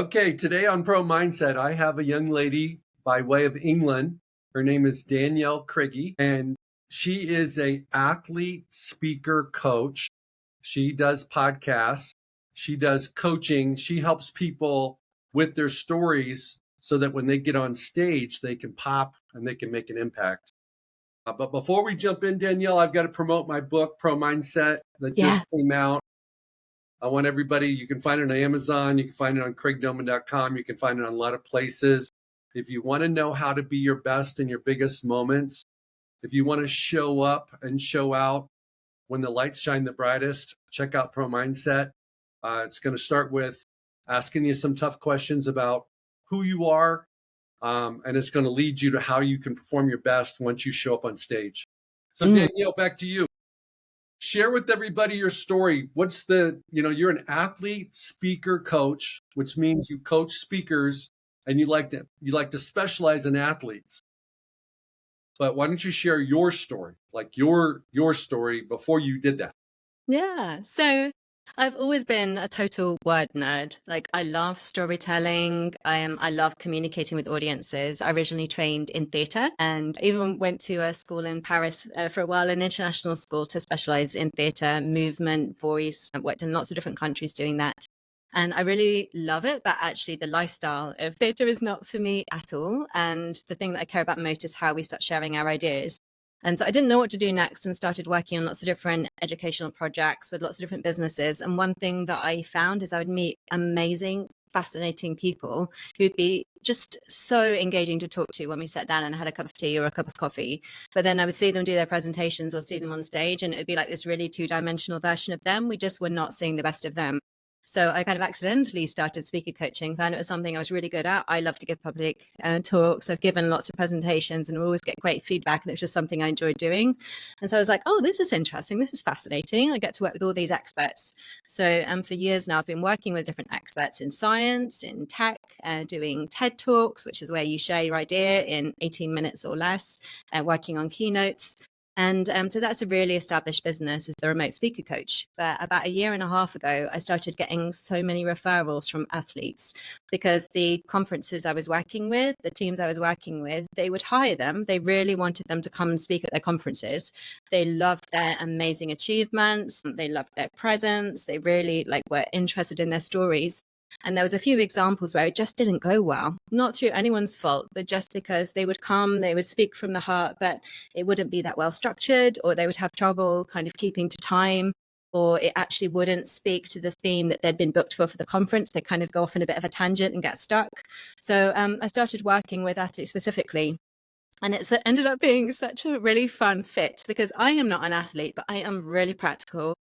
Okay, today on Pro Mindset, I have a young lady by way of England. Her name is Danielle Krage, and she is a athlete, speaker, coach. She does podcasts. She does coaching. She helps people with their stories so that when they get on stage, they can pop and they can make an impact. But before we jump in, Danielle, I've got to promote my book, Pro Mindset, that Yeah. just came out. I want everybody, you can find it on Amazon, you can find it on craigdoman.com, you can find it on a lot of places. If you want to know how to be your best in your biggest moments, if you want to show up and show out when the lights shine the brightest, check out Pro Mindset. It's going to start with asking you some tough questions about who you are, and it's going to lead you to how you can perform your best once you show up on stage. So Danielle, back to you. Share with everybody your story. You're an athlete, speaker, coach, which means you coach speakers and you like to specialize in athletes. But why don't you share your story, like your story before you did that? Yeah. So I've always been a total word nerd. Like I love storytelling. I love communicating with audiences. I originally trained in theatre and even went to a school in Paris for a while, an international school to specialize in theatre, movement, voice. I've worked in lots of different countries doing that. And I really love it, but actually the lifestyle of theatre is not for me at all. And the thing that I care about most is how we start sharing our ideas. And so I didn't know what to do next and started working on lots of different educational projects with lots of different businesses. And one thing that I found is I would meet amazing, fascinating people who'd be just so engaging to talk to when we sat down and had a cup of tea or a cup of coffee. But then I would see them do their presentations or see them on stage, and it would be like this really two-dimensional version of them. We just were not seeing the best of them. So I kind of accidentally started speaker coaching, found it was something I was really good at. I love to give public talks. I've given lots of presentations and always get great feedback. And it was just something I enjoyed doing. And so I was like, oh, this is interesting. This is fascinating. I get to work with all these experts. So for years now, I've been working with different experts in science, in tech, doing TED Talks, which is where you share your idea in 18 minutes or less, working on keynotes. And so that's a really established business as a remote speaker coach. But about a year and a half ago, I started getting so many referrals from athletes because the conferences I was working with, the teams I was working with, they would hire them. They really wanted them to come and speak at their conferences. They loved their amazing achievements. They loved their presence. They really were interested in their stories. And there was a few examples where it just didn't go well, not through anyone's fault, but just because they would come, they would speak from the heart, but it wouldn't be that well structured, or they would have trouble kind of keeping to time, or it actually wouldn't speak to the theme that they'd been booked for the conference. They kind of go off in a bit of a tangent and get stuck. So I started working with athletes specifically. And it's ended up being such a really fun fit because I am not an athlete, but I am really practical.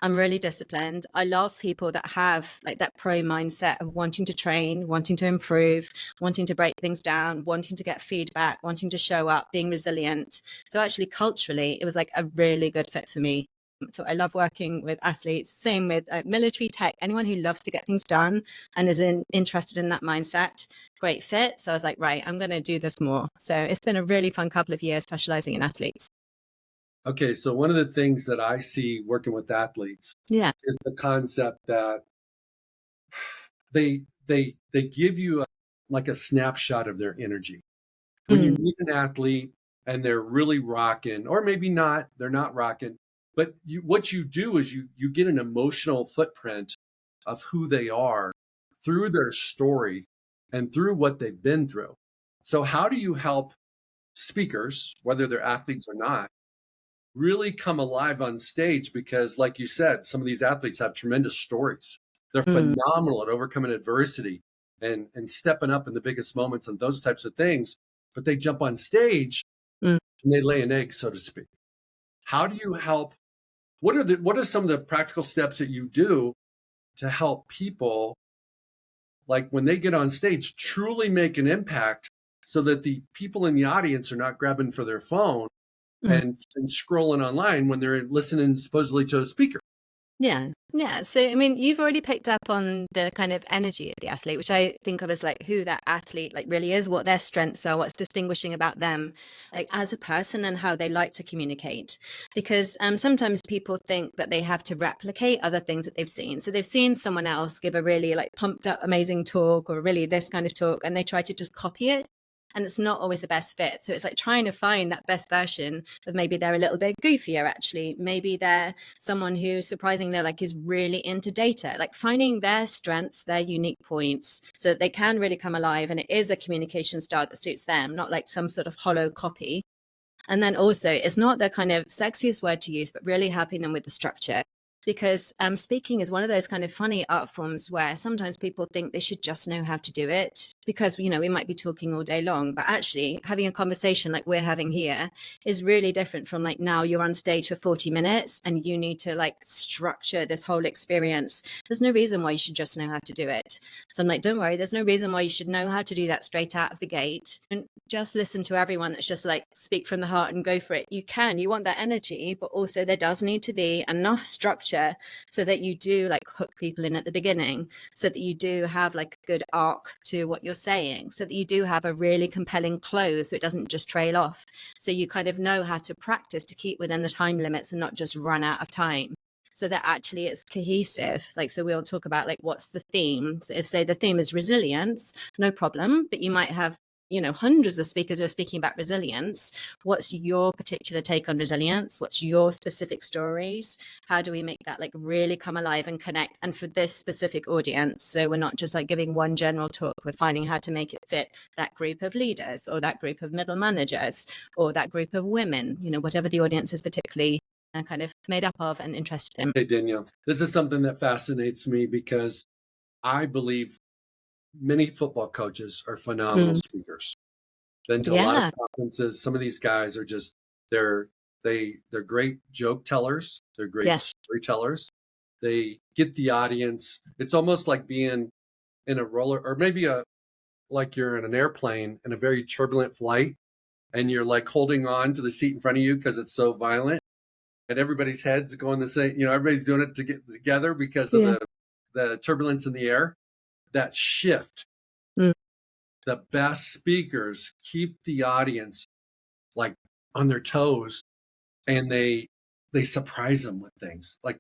I'm really disciplined. I love people that have that pro mindset of wanting to train, wanting to improve, wanting to break things down, wanting to get feedback, wanting to show up, being resilient. So actually culturally, it was a really good fit for me. So I love working with athletes, same with military tech, anyone who loves to get things done and is interested in that mindset, great fit. So I was like, right, I'm going to do this more. So it's been a really fun couple of years specializing in athletes. Okay, so one of the things that I see working with athletes is the concept that they give you a snapshot of their energy. When you meet an athlete and they're really rocking, or maybe not, they're not rocking, but what you do is you get an emotional footprint of who they are through their story and through what they've been through. So how do you help speakers, whether they're athletes or not, really come alive on stage? Because like you said, some of these athletes have tremendous stories. They're phenomenal at overcoming adversity and stepping up in the biggest moments and those types of things. But they jump on stage and they lay an egg, so to speak. How do you help? What are some of the practical steps that you do to help people, like when they get on stage, truly make an impact so that the people in the audience are not grabbing for their phone and scrolling online when they're listening supposedly to a speaker? Yeah. Yeah. So, I mean, you've already picked up on the kind of energy of the athlete, which I think of as like who that athlete like really is, what their strengths are, what's distinguishing about them, like as a person and how they like to communicate. Because sometimes people think that they have to replicate other things that they've seen. So they've seen someone else give a really like pumped up, amazing talk or really this kind of talk, and they try to just copy it. And it's not always the best fit. So it's like trying to find that best version of maybe they're a little bit goofier, actually. Maybe they're someone who surprisingly like is really into data, like finding their strengths, their unique points so that they can really come alive and it is a communication style that suits them, not like some sort of hollow copy. And then also it's not the kind of sexiest word to use, but really helping them with the structure. Because speaking is one of those kind of funny art forms where sometimes people think they should just know how to do it because, you know, we might be talking all day long, but actually having a conversation like we're having here is really different from like now you're on stage for 40 minutes and you need to like structure this whole experience. There's no reason why you should just know how to do it. So I'm like, don't worry, there's no reason why you should know how to do that straight out of the gate. And just listen to everyone that's just like speak from the heart and go for it. You want that energy, but also there does need to be enough structure so that you do like hook people in at the beginning, so that you do have like a good arc to what you're saying, so that you do have a really compelling close so it doesn't just trail off. So you kind of know how to practice to keep within the time limits and not just run out of time, so that actually it's cohesive. Like, so we'll talk about like what's the theme. So if say the theme is resilience, no problem, but you might have, you know, hundreds of speakers who are speaking about resilience. What's your particular take on resilience? What's your specific stories? How do we make that like really come alive and connect? And for this specific audience, so we're not just like giving one general talk, we're finding how to make it fit that group of leaders or that group of middle managers or that group of women, you know, whatever the audience is particularly kind of made up of and interested in. Hey, Danielle, this is something that fascinates me because I believe many football coaches are phenomenal speakers. Been to a lot of conferences. Some of these guys are just they're they're great joke tellers. They're great storytellers. They get the audience. It's almost like being in a roller, or maybe like you're in an airplane in a very turbulent flight, and you're like holding on to the seat in front of you because it's so violent, and everybody's heads going the same. You know, everybody's doing it to get together because of the turbulence in the air. That shift. The best speakers keep the audience like on their toes, and they surprise them with things. Like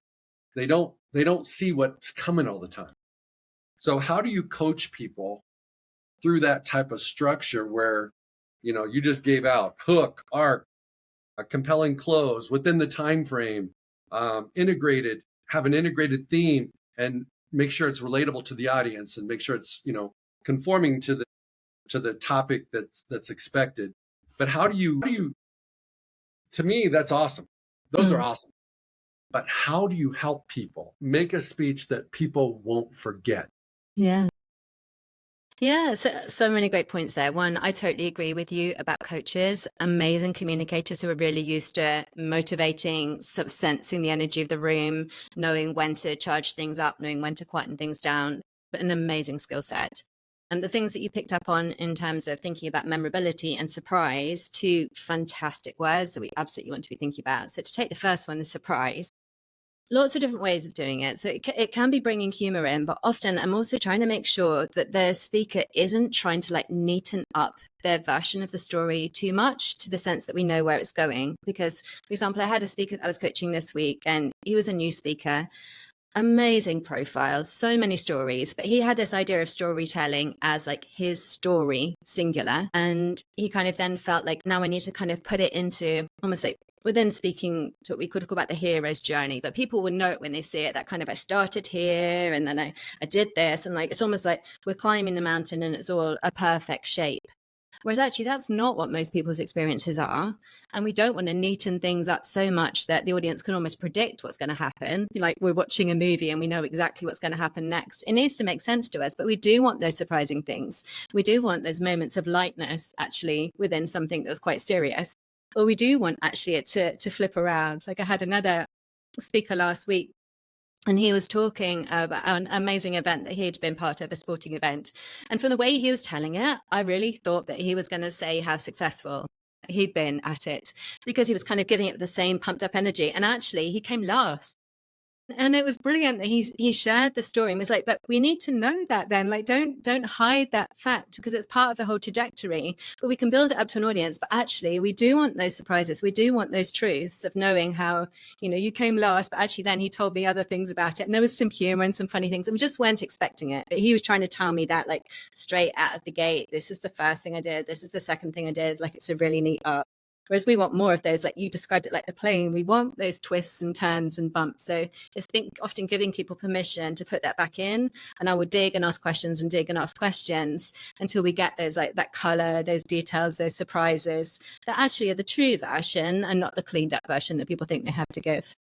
they don't see what's coming all the time. So how do you coach people through that type of structure where, you know, you just gave out hook, arc, a compelling close within the time frame, integrated, have an integrated theme, and make sure it's relatable to the audience, and make sure it's, you know, conforming to the topic that's expected. But how do you, to me, that's awesome. Those are awesome. But how do you help people make a speech that people won't forget? Yeah. Yeah, so many great points there. One, I totally agree with you about coaches, amazing communicators who are really used to motivating, sort of sensing the energy of the room, knowing when to charge things up, knowing when to quieten things down, but an amazing skill set. And the things that you picked up on in terms of thinking about memorability and surprise, two fantastic words that we absolutely want to be thinking about. So to take the first one, the surprise, lots of different ways of doing it. So it can be bringing humor in, but often I'm also trying to make sure that the speaker isn't trying to like neaten up their version of the story too much to the sense that we know where it's going. Because, for example, I had a speaker that I was coaching this week and he was a new speaker. Amazing profile, so many stories, but he had this idea of storytelling as like his story, singular. And he kind of then felt like, now I need to kind of put it into almost like within speaking to what we could talk about the hero's journey, but people would know it when they see it, that kind of I started here and then I did this, and like it's almost like we're climbing the mountain and it's all a perfect shape. Whereas actually that's not what most people's experiences are. And we don't want to neaten things up so much that the audience can almost predict what's going to happen. Like we're watching a movie and we know exactly what's going to happen next. It needs to make sense to us, but we do want those surprising things. We do want those moments of lightness actually within something that's quite serious. Or we do want actually it to flip around. Like I had another speaker last week, and he was talking about an amazing event that he'd been part of, a sporting event. And from the way he was telling it, I really thought that he was going to say how successful he'd been at it, because he was kind of giving it the same pumped up energy. And actually, he came last. And it was brilliant that he shared the story and was like, but we need to know that then, like, don't hide that fact because it's part of the whole trajectory, but we can build it up to an audience. But actually we do want those surprises. We do want those truths of knowing how, you came last, but actually then he told me other things about it. And there was some humor and some funny things and we just weren't expecting it. But he was trying to tell me that like straight out of the gate, this is the first thing I did. This is the second thing I did. Like, it's a really neat arc. Whereas we want more of those, like you described it like the plane. We want those twists and turns and bumps. So it's often giving people permission to put that back in. And I would dig and ask questions and dig and ask questions until we get those, like that color, those details, those surprises that actually are the true version and not the cleaned up version that people think they have to give.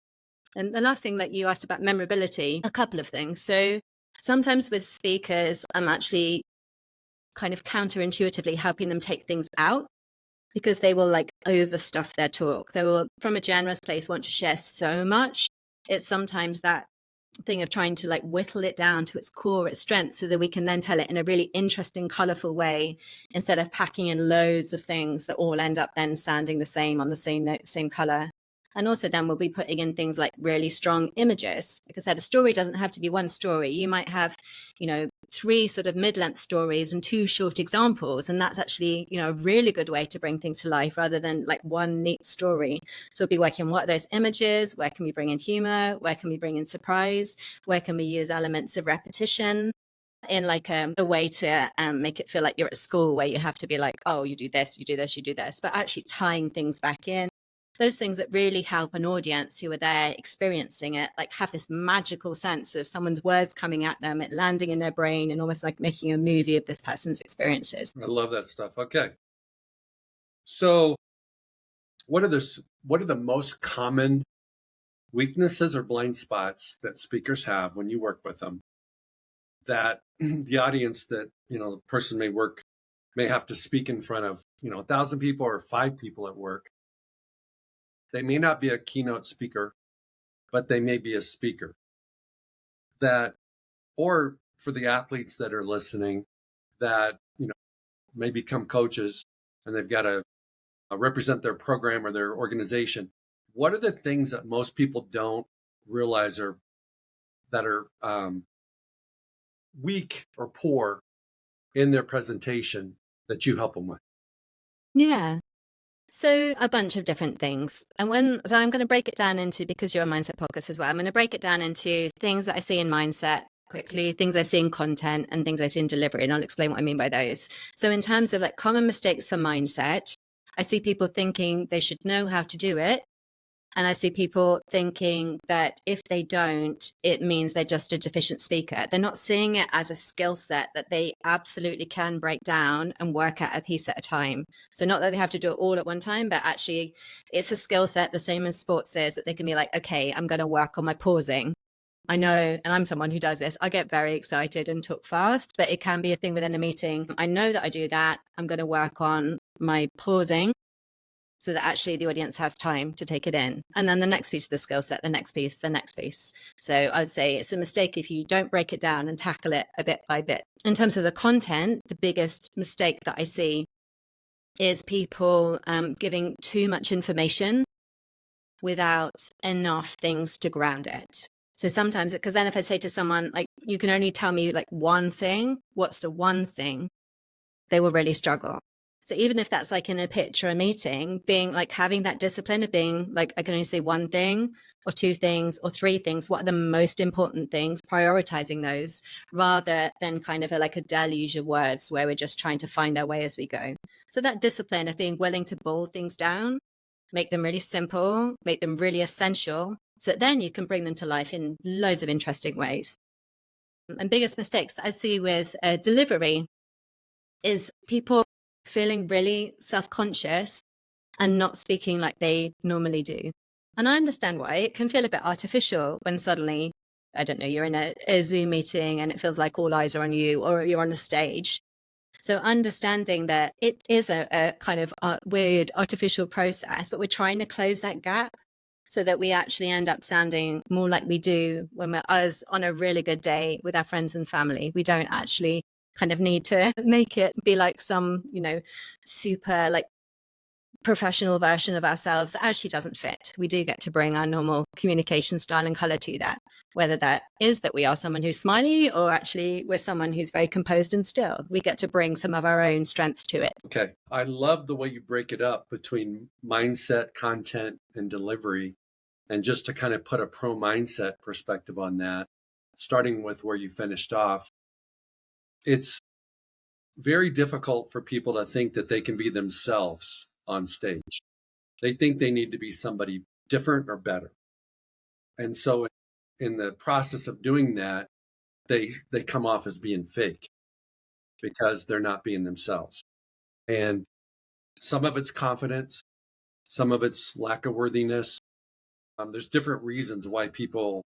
And the last thing that you asked about memorability, a couple of things. So sometimes with speakers, I'm actually kind of counterintuitively helping them take things out, because they will like overstuff their talk. They will, from a generous place, want to share so much. It's sometimes that thing of trying to like whittle it down to its core, its strength, so that we can then tell it in a really interesting, colorful way, instead of packing in loads of things that all end up then sounding the same on the same note, same color. And also then we'll be putting in things like really strong images. Like I said, a story doesn't have to be one story. You might have, 3 sort of mid-length stories and 2 short examples. And that's actually, a really good way to bring things to life rather than like one neat story. So we'll be working on what are those images? Where can we bring in humor? Where can we bring in surprise? Where can we use elements of repetition in like a way to make it feel like you're at school, where you have to be like, oh, you do this, you do this, you do this, but actually tying things back in. Those things that really help an audience who are there experiencing it, like have this magical sense of someone's words coming at them, it landing in their brain, and almost like making a movie of this person's experiences. I love that stuff. Okay. So what are the most common weaknesses or blind spots that speakers have when you work with them, that the audience, that, the person may have to speak in front of, 1,000 people or 5 people at work? They may not be a keynote speaker, but they may be a speaker. Or for the athletes that are listening, that, may become coaches and they've got to represent their program or their organization. What are the things that most people don't realize that are weak or poor in their presentation that you help them with? Yeah. So a bunch of different things. So I'm going to break it down into, because you're a mindset podcast as well, I'm going to break it down into things that I see in mindset quickly, things I see in content, and things I see in delivery. And I'll explain what I mean by those. So in terms of like common mistakes for mindset, I see people thinking they should know how to do it. And I see people thinking that if they don't, it means they're just a deficient speaker. They're not seeing it as a skill set that they absolutely can break down and work at a piece at a time. So not that they have to do it all at one time, but actually it's a skill set, the same as sports is, that they can be like, okay, I'm going to work on my pausing. I know, and I'm someone who does this, I get very excited and talk fast, but it can be a thing within a meeting. I know that I do that. I'm going to work on my pausing, so that actually the audience has time to take it in. And then the next piece of the skill set, the next piece, the next piece. So I would say it's a mistake if you don't break it down and tackle it a bit by bit. In terms of the content, the biggest mistake that I see is people giving too much information without enough things to ground it. So sometimes, because then if I say to someone, like, you can only tell me like one thing, what's the one thing? They will really struggle. So even if that's like in a pitch or a meeting, being like having that discipline of being like, I can only say one thing or 2 things or 3 things. What are the most important things? Prioritizing those rather than kind of like a deluge of words where we're just trying to find our way as we go. So that discipline of being willing to boil things down, make them really simple, make them really essential, so that then you can bring them to life in loads of interesting ways. And biggest mistakes that I see with delivery is people feeling really self-conscious and not speaking like they normally do. And I understand why. It can feel a bit artificial when suddenly, I don't know, you're in a Zoom meeting and it feels like all eyes are on you, or you're on a stage. So understanding that it is a kind of weird artificial process, but we're trying to close that gap so that we actually end up sounding more like we do when we're us on a really good day with our friends and family. We don't actually kind of need to make it be like some, super like professional version of ourselves that actually doesn't fit. We do get to bring our normal communication style and color to that, whether that is that we are someone who's smiley or actually we're someone who's very composed and still. We get to bring some of our own strengths to it. Okay. I love the way you break it up between mindset, content, and delivery. And just to kind of put a pro mindset perspective on that, starting with where you finished off, it's very difficult for people to think that they can be themselves on stage. They think they need to be somebody different or better. And so in the process of doing that, they come off as being fake because they're not being themselves. And some of it's confidence, some of it's lack of worthiness. There's different reasons why people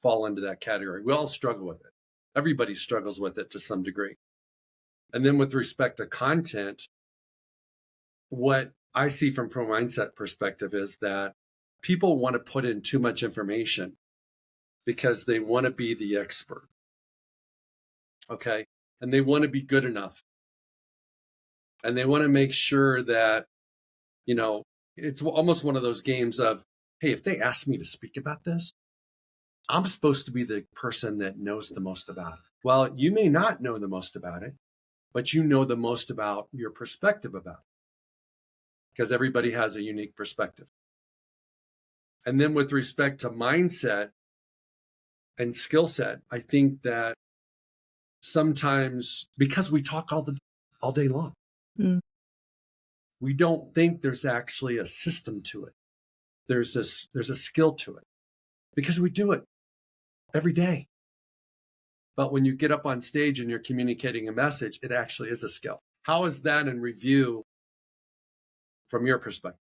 fall into that category. We all struggle with it. Everybody struggles with it to some degree. And then with respect to content, what I see from pro mindset perspective is that people want to put in too much information because they want to be the expert. Okay. And they want to be good enough. And they want to make sure that, it's almost one of those games of, hey, if they ask me to speak about this, I'm supposed to be the person that knows the most about it. Well, you may not know the most about it, but you know the most about your perspective about it, because everybody has a unique perspective. And then with respect to mindset and skill set, I think that sometimes because we talk all day long, we don't think there's actually a system to it. There's a skill to it because we do it every day. But when you get up on stage and you're communicating a message, it actually is a skill. How is that in review from your perspective?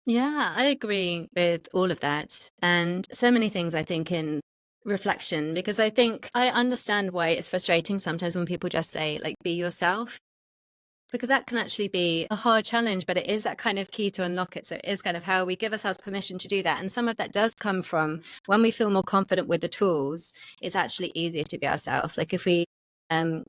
Yeah, I agree with all of that. And so many things I think in reflection, because I think I understand why it's frustrating sometimes when people just say, like, be yourself, because that can actually be a hard challenge, but it is that kind of key to unlock it. So it is kind of how we give ourselves permission to do that. And some of that does come from when we feel more confident with the tools, it's actually easier to be ourselves. Like if we I'm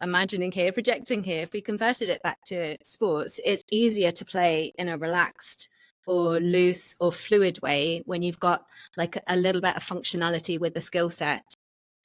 imagining here, projecting here, if we converted it back to sports, it's easier to play in a relaxed or loose or fluid way when you've got like a little bit of functionality with the skill set.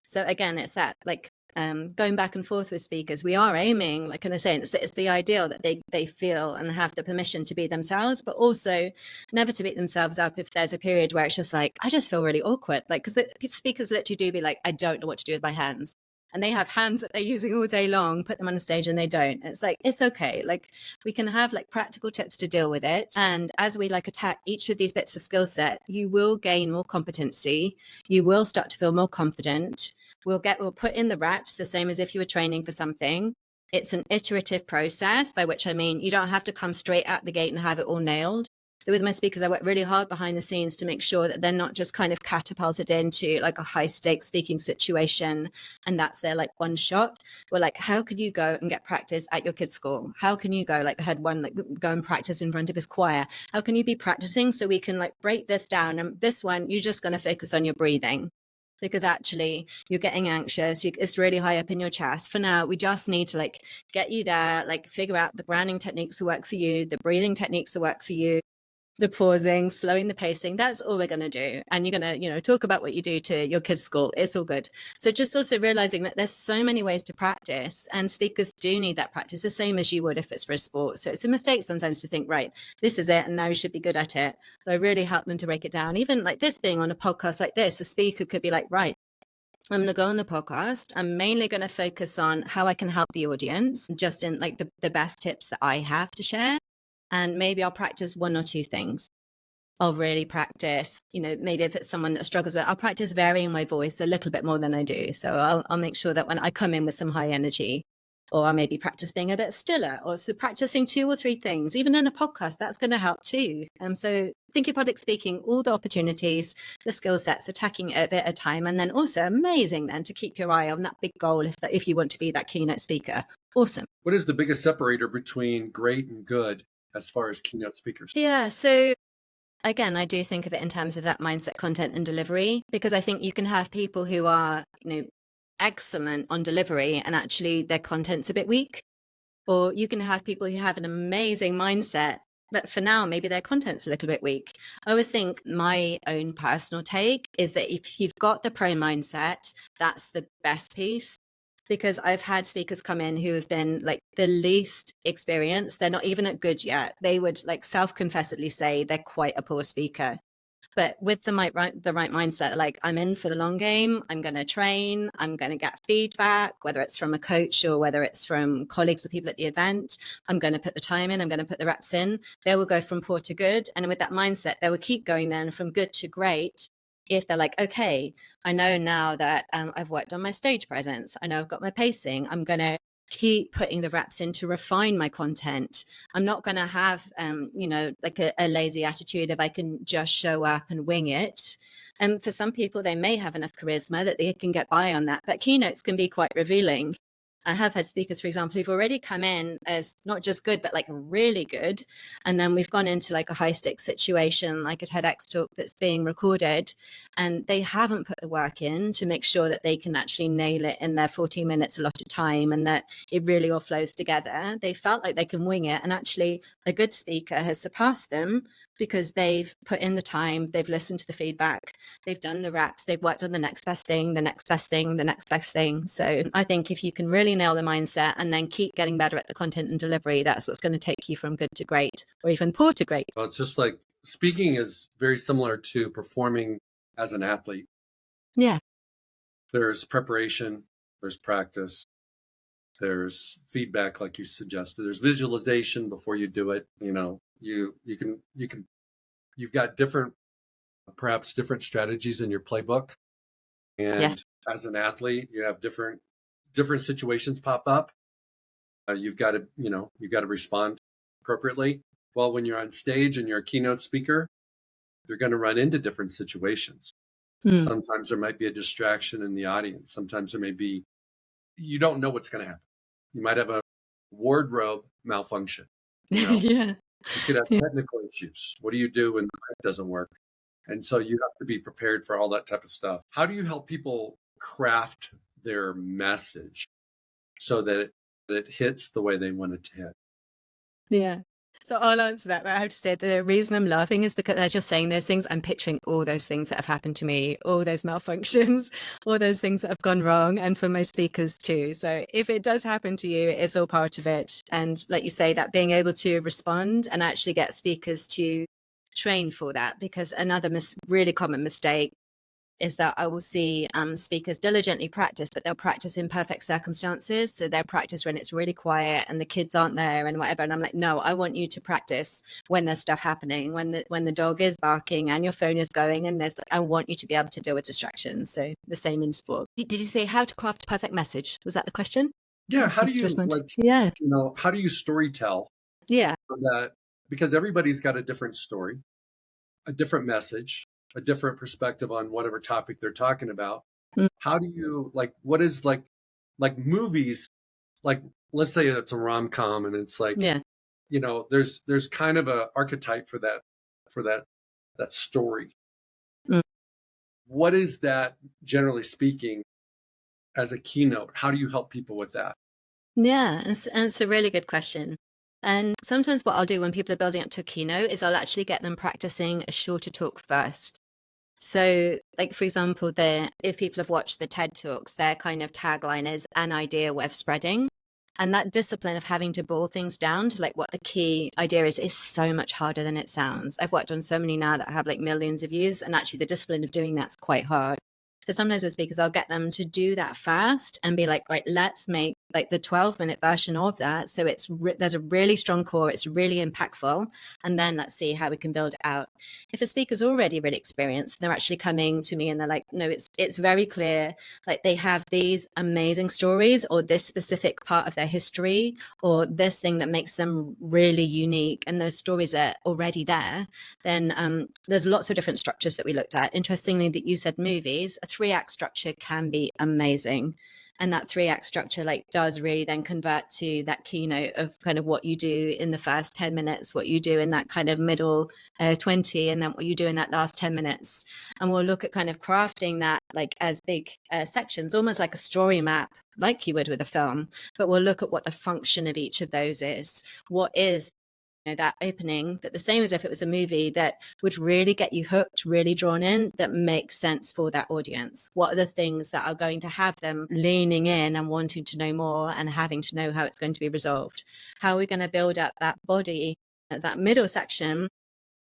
So again, it's that like going back and forth with speakers, we are aiming, like in a sense, it's the ideal that they feel and have the permission to be themselves, but also never to beat themselves up if there's a period where it's just like, I just feel really awkward. Like, because the speakers literally do be like, I don't know what to do with my hands. And they have hands that they're using all day long, put them on a stage and they don't. It's like, it's okay. Like we can have like practical tips to deal with it. And as we like attack each of these bits of skill set, you will gain more competency. You will start to feel more confident. We'll put in the reps, the same as if you were training for something. It's an iterative process, by which I mean, you don't have to come straight out the gate and have it all nailed. So with my speakers, I work really hard behind the scenes to make sure that they're not just kind of catapulted into like a high stakes speaking situation. And that's their like one shot. We're like, how could you go and get practice at your kid's school? How can you go, like I had one, like go and practice in front of his choir. How can you be practicing so we can like break this down? And this one, you're just going to focus on your breathing, because actually you're getting anxious. It's really high up in your chest. For now, we just need to like get you there, like figure out the grounding techniques that work for you, the breathing techniques that work for you, the pausing, slowing the pacing. That's all we're going to do. And you're going to, talk about what you do to your kids' school. It's all good. So just also realizing that there's so many ways to practice, and speakers do need that practice the same as you would if it's for a sport. So it's a mistake sometimes to think, right, this is it and now you should be good at it. So I really help them to break it down. Even like this being on a podcast like this, a speaker could be like, right, I'm going to go on the podcast. I'm mainly going to focus on how I can help the audience, just in like the best tips that I have to share. And maybe I'll practice one or two things. I'll really practice, maybe if it's someone that struggles with it, I'll practice varying my voice a little bit more than I do. So I'll make sure that when I come in with some high energy, or I'll maybe practice being a bit stiller, or so practicing two or three things, even in a podcast, that's going to help too. So thinking public speaking, all the opportunities, the skill sets, attacking it a bit at a time. And then also amazing then to keep your eye on that big goal if you want to be that keynote speaker. Awesome. What is the biggest separator between great and good as far as keynote speakers? Yeah, so again, I do think of it in terms of that mindset, content, and delivery, because I think you can have people who are, excellent on delivery and actually their content's a bit weak. Or you can have people who have an amazing mindset, but for now, maybe their content's a little bit weak. I always think my own personal take is that if you've got the pro mindset, that's the best piece. Because I've had speakers come in who have been like the least experienced. They're not even at good yet. They would like self-confessedly say they're quite a poor speaker. But with the right mindset, like I'm in for the long game, I'm going to train, I'm going to get feedback, whether it's from a coach or whether it's from colleagues or people at the event, I'm going to put the time in, I'm going to put the reps in. They will go from poor to good. And with that mindset, they will keep going then from good to great. If they're like, okay, I know now that I've worked on my stage presence, I know I've got my pacing, I'm going to keep putting the reps in to refine my content. I'm not going to have, like a lazy attitude if I can just show up and wing it. And for some people, they may have enough charisma that they can get by on that. But keynotes can be quite revealing. I have had speakers, for example, who've already come in as not just good, but like really good. And then we've gone into like a high stakes situation, like a TEDx talk that's being recorded. And they haven't put the work in to make sure that they can actually nail it in their 14 minutes allotted time and that it really all flows together. They felt like they can wing it. And actually, a good speaker has surpassed them because they've put in the time, they've listened to the feedback, they've done the reps, they've worked on the next best thing, the next best thing, the next best thing. So I think if you can really nail the mindset and then keep getting better at the content and delivery, that's what's going to take you from good to great or even poor to great. Well, it's just like speaking is very similar to performing as an athlete. Yeah. There's preparation, there's practice, there's feedback, like you suggested, there's visualization before you do it. You've got perhaps different strategies in your playbook. And yes. As an athlete, you have different situations pop up. You've got to respond appropriately. Well, when you're on stage and you're a keynote speaker, you're going to run into different situations. Sometimes there might be a distraction in the audience. Sometimes you don't know what's going to happen. You might have a wardrobe malfunction. Yeah. You could have technical issues. What do you do when the mic doesn't work? And so you have to be prepared for all that type of stuff. How do you help people craft their message so that it hits the way they want it to hit? Yeah. So I'll answer that. But I have to say the reason I'm laughing is because as you're saying those things, I'm picturing all those things that have happened to me, all those malfunctions, all those things that have gone wrong, and for my speakers too. So if it does happen to you, it's all part of it. And like you say, that being able to respond and actually get speakers to train for that, because another really common mistake is that I will see speakers diligently practice, but they'll practice in perfect circumstances. So they'll practice when it's really quiet and the kids aren't there and whatever. And I'm like, no, I want you to practice when there's stuff happening, when the dog is barking and your phone is going, and I want you to be able to deal with distractions. So the same in sport. Did you say how to craft a perfect message? Was that the question? Yeah. How do you how do you storytell? Yeah. Because everybody's got a different story, a different message, a different perspective on whatever topic they're talking about. How do you what is like movies, like let's say it's a rom-com and it's like, there's kind of a archetype for that story. What is that, generally speaking, as a keynote? How do you help people with that? Yeah, and it's a really good question. And sometimes what I'll do when people are building up to a keynote is I'll actually get them practicing a shorter talk first. So, like, for example, if people have watched the TED Talks, their kind of tagline is an idea worth spreading. And that discipline of having to boil things down to like what the key idea is so much harder than it sounds. I've worked on so many now that have like millions of views, and actually the discipline of doing that's quite hard. So sometimes with speakers, I'll get them to do that fast and be like, right, let's make like the 12-minute version of that. So there's a really strong core, it's really impactful. And then let's see how we can build it out. If a speaker's already really experienced, they're actually coming to me and they're like, no, it's very clear. Like they have these amazing stories or this specific part of their history or this thing that makes them really unique. And those stories are already there. Then there's lots of different structures that we looked at. Interestingly, that you said movies, a 3-act structure can be amazing. And that 3 act structure like does really then convert to that keynote of kind of what you do in the first 10 minutes, what you do in that kind of middle 20, and then what you do in that last 10 minutes. And we'll look at kind of crafting that like as big sections, almost like a story map, like you would with a film. But we'll look at what the function of each of those is. What is that opening, that the same as if it was a movie, that would really get you hooked, really drawn in, that makes sense for that audience? What are the things that are going to have them leaning in and wanting to know more and having to know how it's going to be resolved? How are we going to build up that body, that middle section,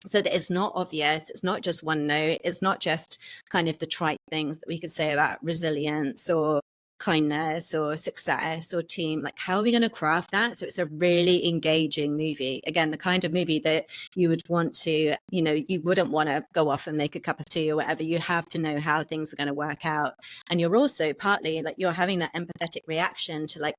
so that it's not obvious, it's not just one note, it's not just kind of the trite things that we could say about resilience or kindness or success or team? Like, how are we going to craft that so it's a really engaging movie? Again, the kind of movie that you would want to, you wouldn't want to go off and make a cup of tea or whatever. You have to know how things are going to work out. And you're also partly like, you're having that empathetic reaction to like,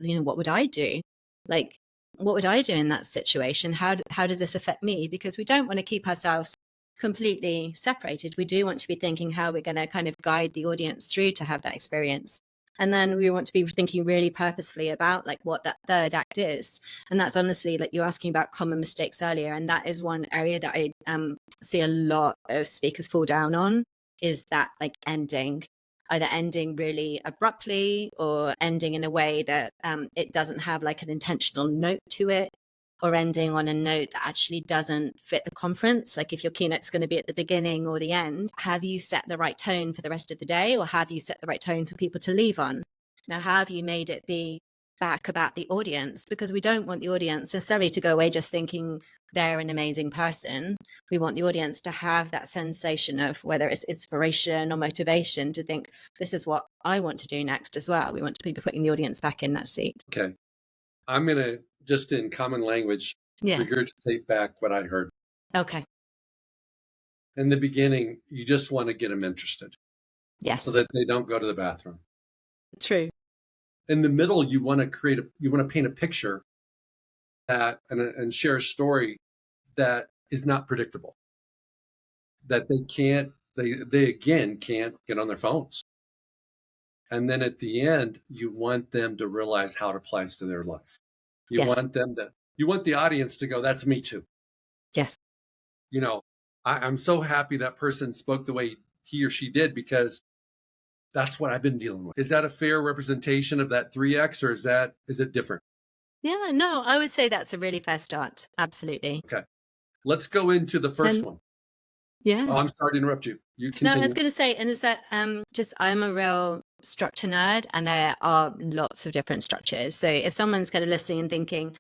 what would I do? Like, what would I do in that situation? How does this affect me? Because we don't want to keep ourselves completely separated. We do want to be thinking how we're going to kind of guide the audience through to have that experience. And then we want to be thinking really purposefully about like what that third act is. And that's honestly, like, you're asking about common mistakes earlier. And that is one area that I see a lot of speakers fall down on, is that like ending, either ending really abruptly or ending in a way that it doesn't have like an intentional note to it, or ending on a note that actually doesn't fit the conference. Like if your keynote's going to be at the beginning or the end, have you set the right tone for the rest of the day, or have you set the right tone for people to leave on? Now, have you made it be back about the audience? Because we don't want the audience necessarily to go away just thinking they're an amazing person. We want the audience to have that sensation of, whether it's inspiration or motivation, to think, this is what I want to do next as well. We want to be putting the audience back in that seat. Okay. I'm going to, just in common language, regurgitate back what I heard. Okay. In the beginning, you just want to get them interested. Yes. So that they don't go to the bathroom. True. In the middle, you want to paint a picture that and share a story that is not predictable. That they again can't get on their phones. And then at the end, you want them to realize how it applies to their life. You want the audience to go, that's me too. Yes. I'm so happy that person spoke the way he or she did, because that's what I've been dealing with. Is that a fair representation of that 3X, or is it different? Yeah, no, I would say that's a really fair start. Absolutely. Okay. Let's go into the first one. Yeah. Oh, I'm sorry to interrupt you. You continue. No, I was going to say, and is that I'm a real structure nerd, and there are lots of different structures. So if someone's kind of listening and thinking,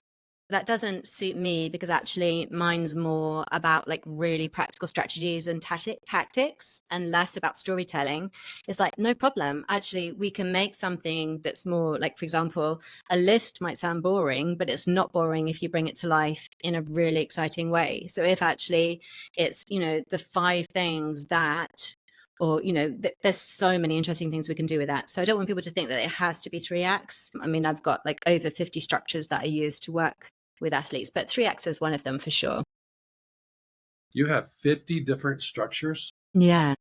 that doesn't suit me, because actually mine's more about like really practical strategies and tactics and less about storytelling, it's like, no problem. Actually, we can make something that's more like, for example, a list might sound boring, but it's not boring if you bring it to life in a really exciting way. So if actually it's, the 5 things that, or there's so many interesting things we can do with that. So I don't want people to think that it has to be 3 acts. I mean, I've got like over 50 structures that I use to work with athletes, but 3 acts is one of them for sure. You have 50 different structures? Yeah.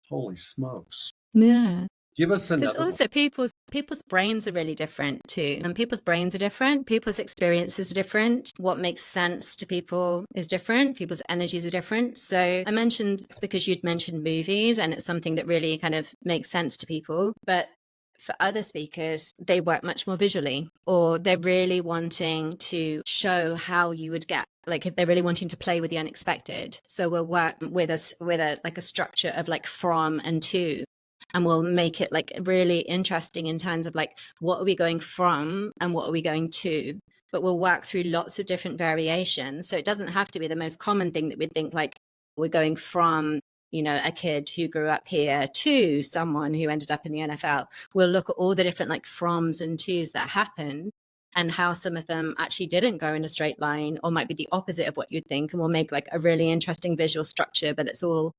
Holy smokes. Yeah. Give us another. Because also people's brains are really different too. And people's brains are different. People's experiences are different. What makes sense to people is different. People's energies are different. So I mentioned, because you'd mentioned movies, and it's something that really kind of makes sense to people. But for other speakers, they work much more visually, or they're really wanting to show how you would get, like if they're really wanting to play with the unexpected. So we'll work with a structure of like from and to. And we'll make it like really interesting in terms of like, what are we going from and what are we going to? But we'll work through lots of different variations. So it doesn't have to be the most common thing that we'd think, like we're going from, a kid who grew up here to someone who ended up in the NFL. We'll look at all the different like froms and tos that happen, and how some of them actually didn't go in a straight line, or might be the opposite of what you'd think. And we'll make like a really interesting visual structure, but it's all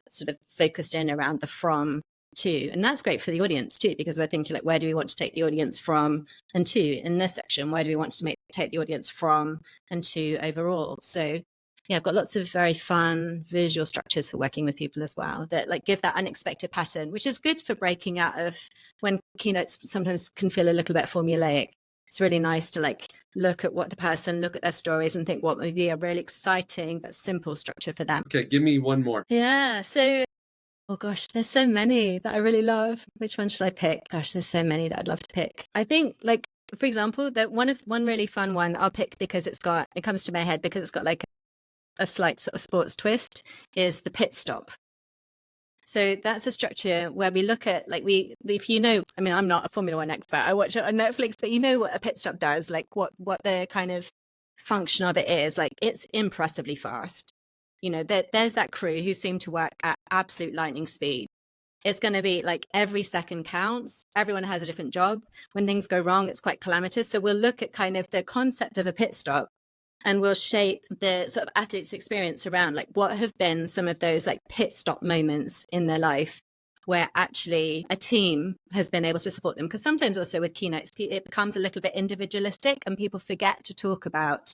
sort of focused in around the from to. And that's great for the audience too, because we're thinking like, where do we want to take the audience from and to in this section? Where do we want to take the audience from and to overall? So Yeah, I've got lots of very fun visual structures for working with people as well that like give that unexpected pattern, which is good for breaking out of when keynotes sometimes can feel a little bit formulaic. It's really nice to like look at what the person, look at their stories and think what would be a really exciting but simple structure for them. Okay, give me one more. Yeah. So, oh gosh, there's so many that I really love. Which one should I pick? Gosh, there's so many that I'd love to pick. I think like, for example, that one really fun one I'll pick because it comes to my head because it's got like a slight sort of sports twist is the pit stop. So that's a structure where we look at like if you know, I mean, I'm not a Formula One expert. I watch it on Netflix, but you know what a pit stop does, like what the kind of function of it is. Like it's impressively fast. You know, there's that crew who seem to work at absolute lightning speed. It's going to be like every second counts. Everyone has a different job. When things go wrong, it's quite calamitous. So we'll look at kind of the concept of a pit stop and we'll shape the sort of athlete's experience around like what have been some of those like pit stop moments in their life where actually a team has been able to support them. Because sometimes also with keynotes, it becomes a little bit individualistic and people forget to talk about,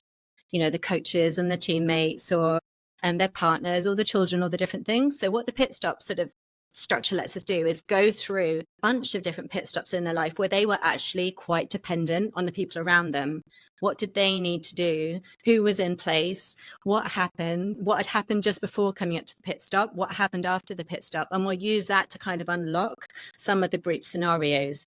you know, the coaches and the teammates or and their partners or the children or the different things. So what the pit stop sort of structure lets us do is go through a bunch of different pit stops in their life where they were actually quite dependent on the people around them. What did they need to do? Who was in place? What happened? What had happened just before coming up to the pit stop? What happened after the pit stop? And we'll use that to kind of unlock some of the group scenarios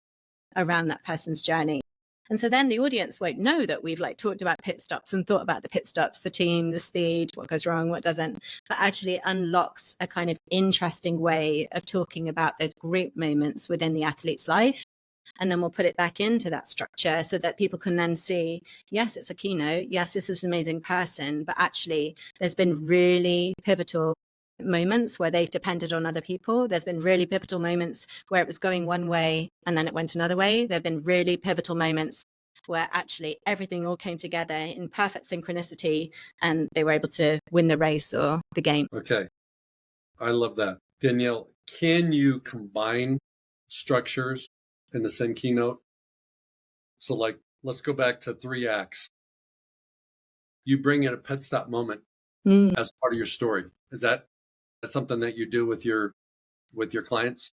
around that person's journey. And so then the audience won't know that we've like talked about pit stops and thought about the pit stops, the team, the speed, what goes wrong, what doesn't, but actually unlocks a kind of interesting way of talking about those group moments within the athlete's life. And then we'll put it back into that structure so that people can then see, yes, it's a keynote. Yes, this is an amazing person, but actually there's been really pivotal moments where they've depended on other people. There's been really pivotal moments where it was going one way and then it went another way. There have been really pivotal moments where actually everything all came together in perfect synchronicity and they were able to win the race or the game. Okay. I love that. Danielle, can you combine structures in the same keynote? So like, let's go back to 3 acts. You bring in a pit stop moment as part of your story. Is that something that you do with your clients?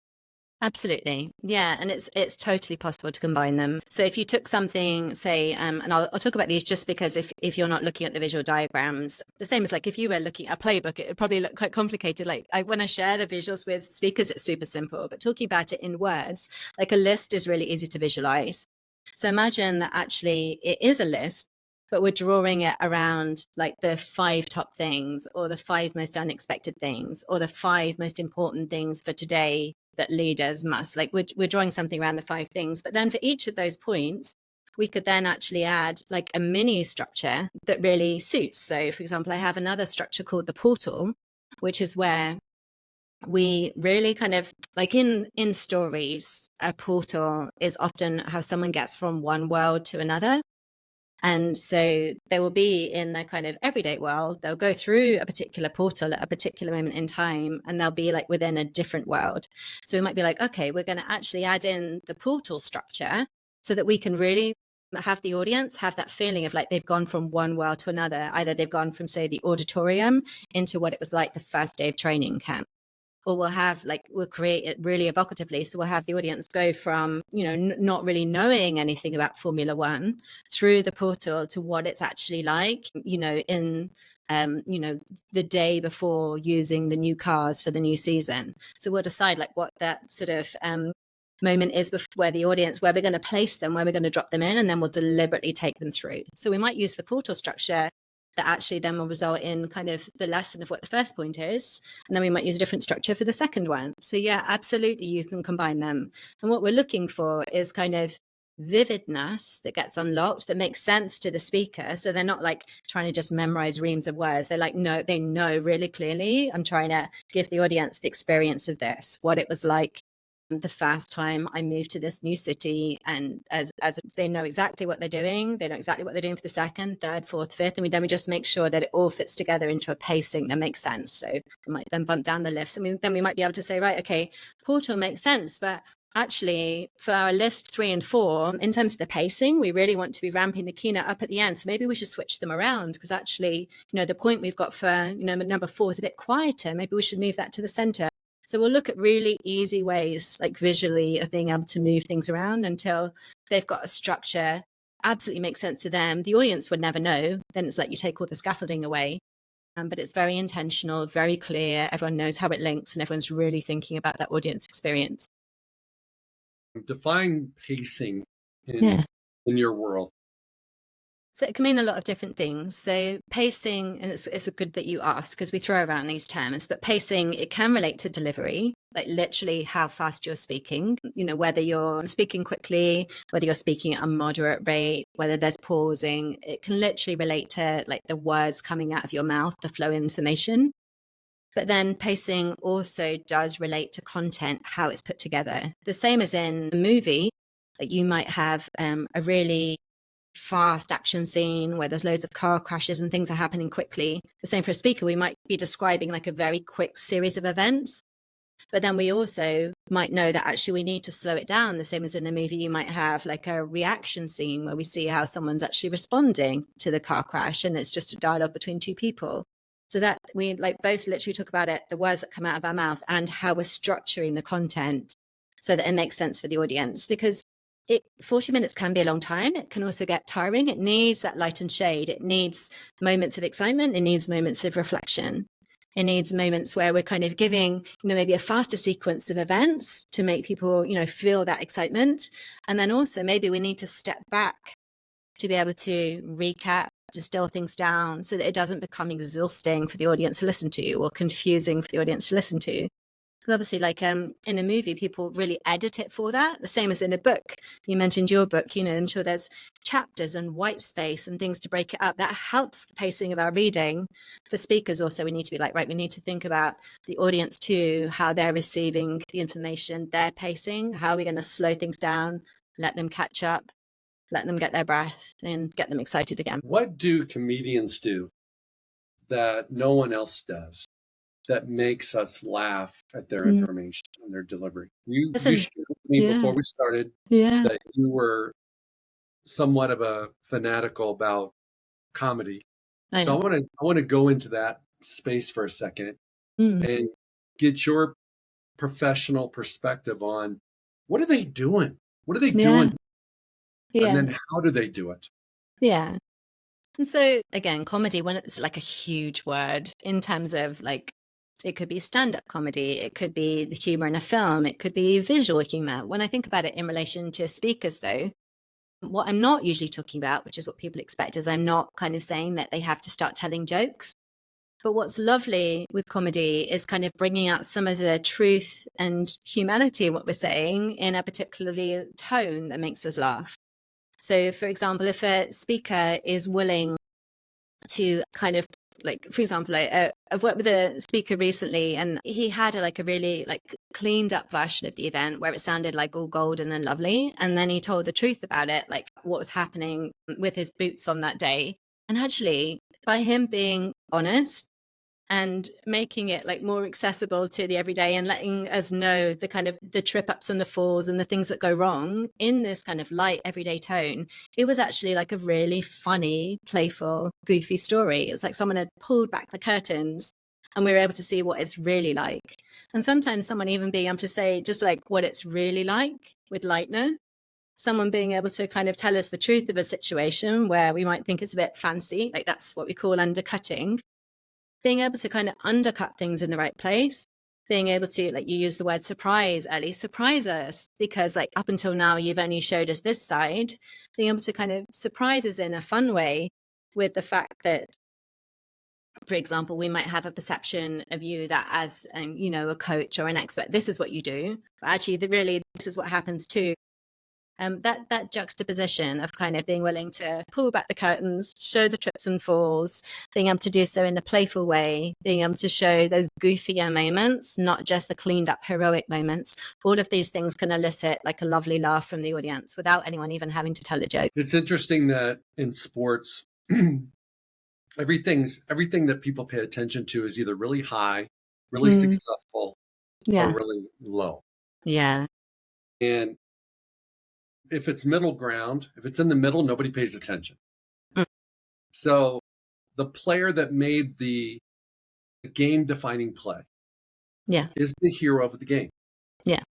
Absolutely. Yeah. And it's totally possible to combine them. So if you took something, say, and I'll talk about these just because if you're not looking at the visual diagrams, the same as like if you were looking at a playbook, it would probably look quite complicated. Like when I share the visuals with speakers, it's super simple, but talking about it in words, like a list is really easy to visualize. So imagine that actually it is a list, but we're drawing it around like the 5 top things or the 5 most unexpected things or the 5 most important things for today that leaders must, like we're drawing something around the 5 things. But then for each of those points, we could then actually add like a mini structure that really suits. So for example, I have another structure called the portal, which is where we really kind of like in stories, a portal is often how someone gets from one world to another. And so they will be in their kind of everyday world. They'll go through a particular portal at a particular moment in time, and they'll be like within a different world. So we might be like, okay, we're going to actually add in the portal structure so that we can really have the audience have that feeling of like they've gone from one world to another. Either they've gone from, say, the auditorium into what it was like the first day of training camp. Or we'll create it really evocatively. So we'll have the audience go from, you know, not really knowing anything about Formula One through the portal to what it's actually like, you know, in, you know, the day before using the new cars for the new season. So we'll decide like what that sort of moment is where the audience, where we're going to place them, where we're going to drop them in, and then we'll deliberately take them through. So we might use the portal structure that actually then will result in kind of the lesson of what the first point is. And then we might use a different structure for the second one. So yeah, absolutely, you can combine them. And what we're looking for is kind of vividness that gets unlocked that makes sense to the speaker. So they're not like trying to just memorize reams of words. They're like, no, they know really clearly, I'm trying to give the audience the experience of this, what it was like the first time I moved to this new city, and as they know exactly what they're doing, they know exactly what they're doing for the second, third, fourth, fifth, and then we just make sure that it all fits together into a pacing that makes sense. So we might then bump down the lifts. I mean, then we might be able to say, right, okay, portal makes sense, but actually, for our list 3 and 4, in terms of the pacing, we really want to be ramping the keynote up at the end. So maybe we should switch them around, because actually, the point we've got for, number 4 is a bit quieter. Maybe we should move that to the center. So we'll look at really easy ways, like visually, of being able to move things around until they've got a structure, absolutely makes sense to them. The audience would never know. Then it's like you take all the scaffolding away. But it's very intentional, very clear. Everyone knows how it links, and everyone's really thinking about that audience experience. Define pacing in your world. So it can mean a lot of different things. So pacing, and it's good that you ask, because we throw around these terms, but pacing, it can relate to delivery, like literally how fast you're speaking, whether you're speaking quickly, whether you're speaking at a moderate rate, whether there's pausing. It can literally relate to like the words coming out of your mouth, the flow of information. But then pacing also does relate to content, how it's put together. The same as in a movie, like you might have a really fast action scene where there's loads of car crashes and things are happening quickly. The same for a speaker, we might be describing like a very quick series of events. But then we also might know that actually we need to slow it down. The same as in a movie, you might have like a reaction scene where we see how someone's actually responding to the car crash, and it's just a dialogue between two people. So that we like both literally talk about it, the words that come out of our mouth, and how we're structuring the content so that it makes sense for the audience. Because 40 minutes can be a long time. It can also get tiring. It needs that light and shade. It needs moments of excitement. It needs moments of reflection. It needs moments where we're kind of giving, maybe a faster sequence of events to make people, feel that excitement. And then also maybe we need to step back to be able to recap, distill things down so that it doesn't become exhausting for the audience to listen to or confusing for the audience to listen to. Because obviously, like in a movie, people really edit it for that. The same as in a book. You mentioned your book, I'm sure there's chapters and white space and things to break it up. That helps the pacing of our reading. For speakers also, we need to be like, right, we need to think about the audience too, how they're receiving the information, their pacing, how are we going to slow things down, let them catch up, let them get their breath, and get them excited again. What do comedians do that no one else does that makes us laugh at their information and their delivery? You shared with me before we started that you were somewhat of a fanatical about comedy. So I want to go into that space for a second and get your professional perspective on what are they doing? What are they doing? And then how do they do it? Yeah. And so again, comedy, when it's like a huge word in terms of like, it could be stand-up comedy, it could be the humor in a film, it could be visual humor. When I think about it in relation to speakers though, what I'm not usually talking about, which is what people expect, is I'm not kind of saying that they have to start telling jokes. But what's lovely with comedy is kind of bringing out some of the truth and humanity in what we're saying in a particularly tone that makes us laugh. So, for example, if a speaker is willing to kind of like, for example, I've worked with a speaker recently, and he had a really like cleaned up version of the event where it sounded like all golden and lovely. And then he told the truth about it, like what was happening with his boots on that day. And actually, by him being honest and making it like more accessible to the everyday and letting us know the kind of the trip ups and the falls and the things that go wrong in this kind of light everyday tone, it was actually like a really funny, playful, goofy story. It's like someone had pulled back the curtains and we were able to see what it's really like. And sometimes someone even being able to say just like what it's really like with lightness. Someone being able to kind of tell us the truth of a situation where we might think it's a bit fancy, like that's what we call undercutting. Being able to kind of undercut things in the right place, being able to, like you use the word surprise, Ellie, surprise us, because like up until now, you've only showed us this side, being able to kind of surprise us in a fun way with the fact that, for example, we might have a perception of you that as, a coach or an expert, this is what you do, but actually this is what happens too. That juxtaposition of kind of being willing to pull back the curtains, show the trips and falls, being able to do so in a playful way, being able to show those goofier moments, not just the cleaned up heroic moments. All of these things can elicit like a lovely laugh from the audience without anyone even having to tell a joke. It's interesting that in sports, everything that people pay attention to is either really high, really successful, or really low. Yeah. And if it's middle ground, if it's in the middle, nobody pays attention. Mm. So the player that made the game defining play is the hero of the game. Yeah.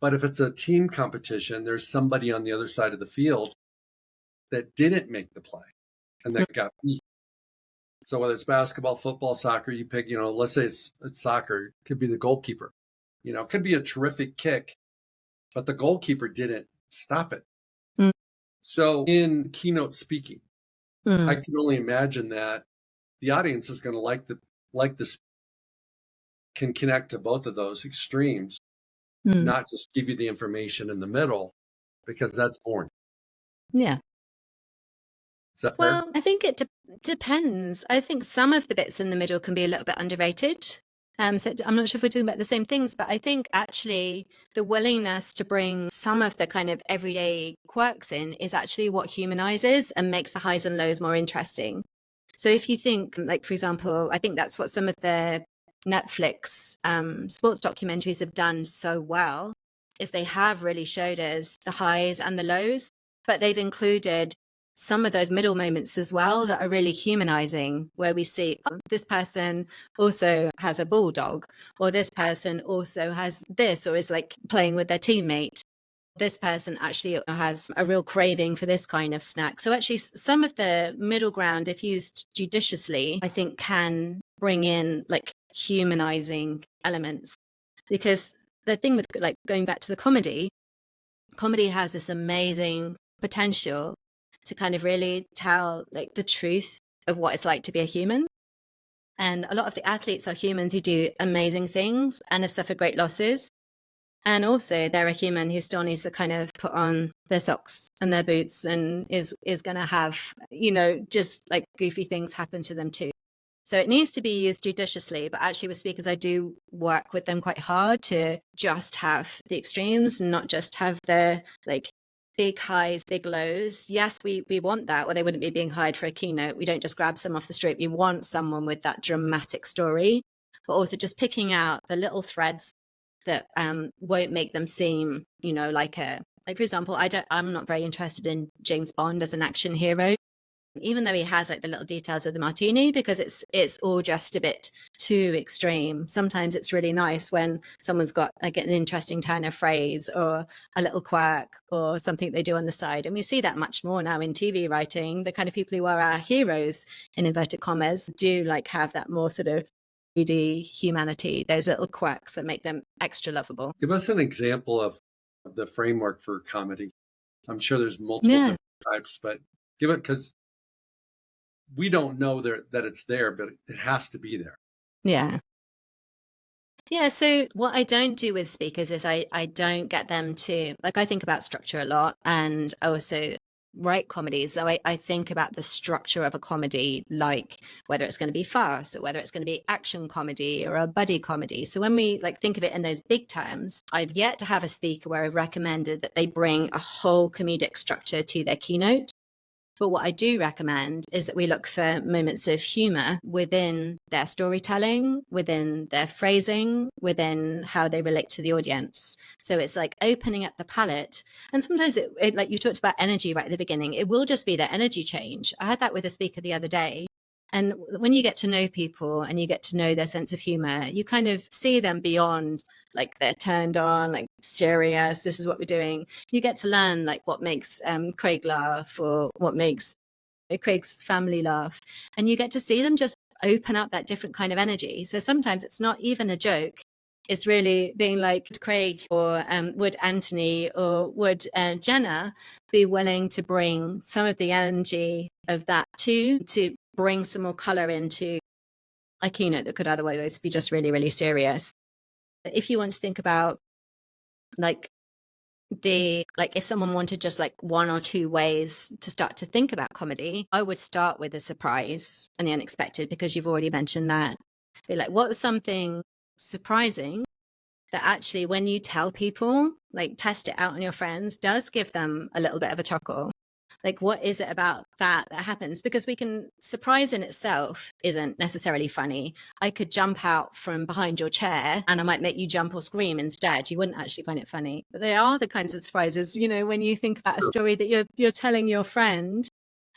But if it's a team competition, there's somebody on the other side of the field that didn't make the play and that got beat. So whether it's basketball, football, soccer, you pick, let's say it's soccer, it could be the goalkeeper. It could be a terrific kick, but the goalkeeper didn't stop it. Mm. So in keynote speaking, I can only imagine that the audience is going to like this, can connect to both of those extremes, not just give you the information in the middle, because that's boring. Yeah. Is that fair? Well, I think it depends. I think some of the bits in the middle can be a little bit underrated. So I'm not sure if we're talking about the same things, but I think actually the willingness to bring some of the kind of everyday quirks in is actually what humanizes and makes the highs and lows more interesting. So if you think, like, for example, I think that's what some of the Netflix sports documentaries have done so well, is they have really showed us the highs and the lows, but they've included some of those middle moments as well that are really humanizing, where we see, oh, this person also has a bulldog, or this person also has this, or is like playing with their teammate. This person actually has a real craving for this kind of snack. So actually some of the middle ground, if used judiciously, I think can bring in like humanizing elements. Because the thing with, like, going back to the comedy has this amazing potential to kind of really tell like the truth of what it's like to be a human. And a lot of the athletes are humans who do amazing things and have suffered great losses. And also they're a human who still needs to kind of put on their socks and their boots and is going to have, just like goofy things happen to them too. So it needs to be used judiciously, but actually with speakers, I do work with them quite hard to just have the extremes, not just have the like big highs, big lows. Yes, we want that, or they wouldn't be being hired for a keynote. We don't just grab some off the street. We want someone with that dramatic story, but also just picking out the little threads that won't make them seem, like for example, I'm not very interested in James Bond as an action hero, even though he has like the little details of the martini, because it's all just a bit too extreme. Sometimes it's really nice when someone's got like an interesting turn of phrase or a little quirk or something they do on the side. And we see that much more now in TV writing. The kind of people who are our heroes, in inverted commas, do like have that more sort of 3D humanity, those little quirks that make them extra lovable. Give us an example of the framework for comedy. I'm sure there's multiple different types, but give it, because we don't know that it's there, but it has to be there. Yeah. Yeah. So what I don't do with speakers is I don't get them to, like, I think about structure a lot, and I also write comedies. So I think about the structure of a comedy, like whether it's going to be fast or whether it's going to be action comedy or a buddy comedy. So when we like think of it in those big terms, I've yet to have a speaker where I've recommended that they bring a whole comedic structure to their keynote. But what I do recommend is that we look for moments of humor within their storytelling, within their phrasing, within how they relate to the audience. So it's like opening up the palette. And sometimes it like you talked about energy right at the beginning, it will just be their energy change. I had that with a speaker the other day. And when you get to know people and you get to know their sense of humor, you kind of see them beyond like they're turned on, like serious, this is what we're doing. You get to learn like what makes Craig laugh or what makes Craig's family laugh. And you get to see them just open up that different kind of energy. So sometimes it's not even a joke. It's really being like, Craig or would Anthony or would Jenna be willing to bring some of the energy of that to bring some more color into a keynote that could otherwise be just really, really serious. If you want to think about like if someone wanted just like one or two ways to start to think about comedy, I would start with the surprise and the unexpected, because you've already mentioned that. Be like, what's something surprising that actually when you tell people, like test it out on your friends, does give them a little bit of a chuckle? Like, what is it about that happens? Because surprise in itself isn't necessarily funny. I could jump out from behind your chair and I might make you jump or scream instead. You wouldn't actually find it funny. But they are the kinds of surprises, when you think about a story that you're telling your friend,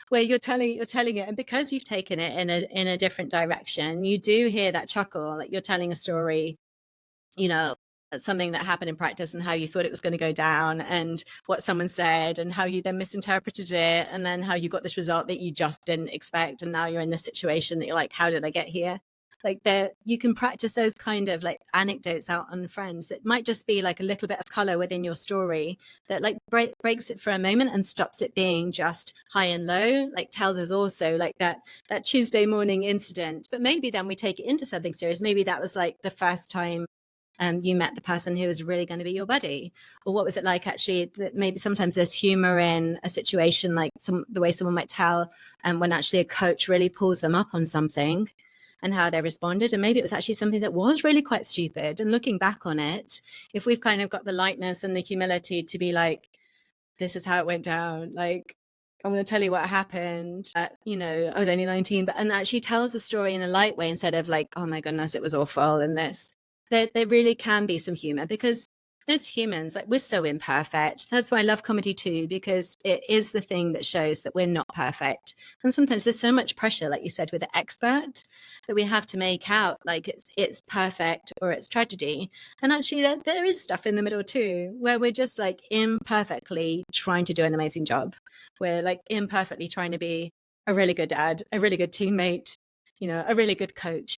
where you're telling it, and because you've taken it in a different direction, you do hear that chuckle, like you're telling a story, something that happened in practice and how you thought it was going to go down and what someone said and how you then misinterpreted it and then how you got this result that you just didn't expect, and now you're in this situation that you're like, how did I get here? Like, you can practice those kind of like anecdotes out on friends that might just be like a little bit of color within your story that like breaks it for a moment and stops it being just high and low, like tells us also like that Tuesday morning incident, but maybe then we take it into something serious. Maybe that was like the first time you met the person who was really going to be your buddy, or what was it like actually that maybe sometimes there's humor in a situation, like the way someone might tell when actually a coach really pulls them up on something and how they responded, and maybe it was actually something that was really quite stupid, and looking back on it, if we've kind of got the lightness and the humility to be like, this is how it went down, like I'm going to tell you what happened. I was only 19, and actually tells the story in a light way instead of like, oh my goodness, it was awful. And there really can be some humor, because as humans, like, we're so imperfect. That's why I love comedy too, because it is the thing that shows that we're not perfect. And sometimes there's so much pressure, like you said, with the expert, that we have to make out like it's perfect or it's tragedy. And actually there is stuff in the middle too, where we're just like imperfectly trying to do an amazing job. We're like imperfectly trying to be a really good dad, a really good teammate, a really good coach.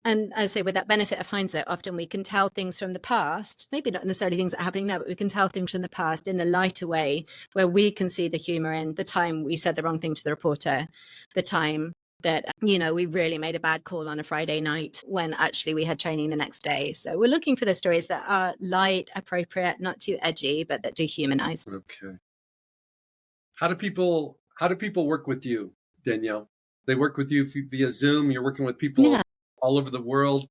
And I say, with that benefit of hindsight, often we can tell things from the past, maybe not necessarily things that are happening now, but we can tell things from the past in a lighter way, where we can see the humor in the time we said the wrong thing to the reporter, the time that, we really made a bad call on a Friday night when actually we had training the next day. So we're looking for the stories that are light, appropriate, not too edgy, but that do humanize. Okay. How do people work with you, Danielle? They work with you via Zoom. You're working with people all over the world.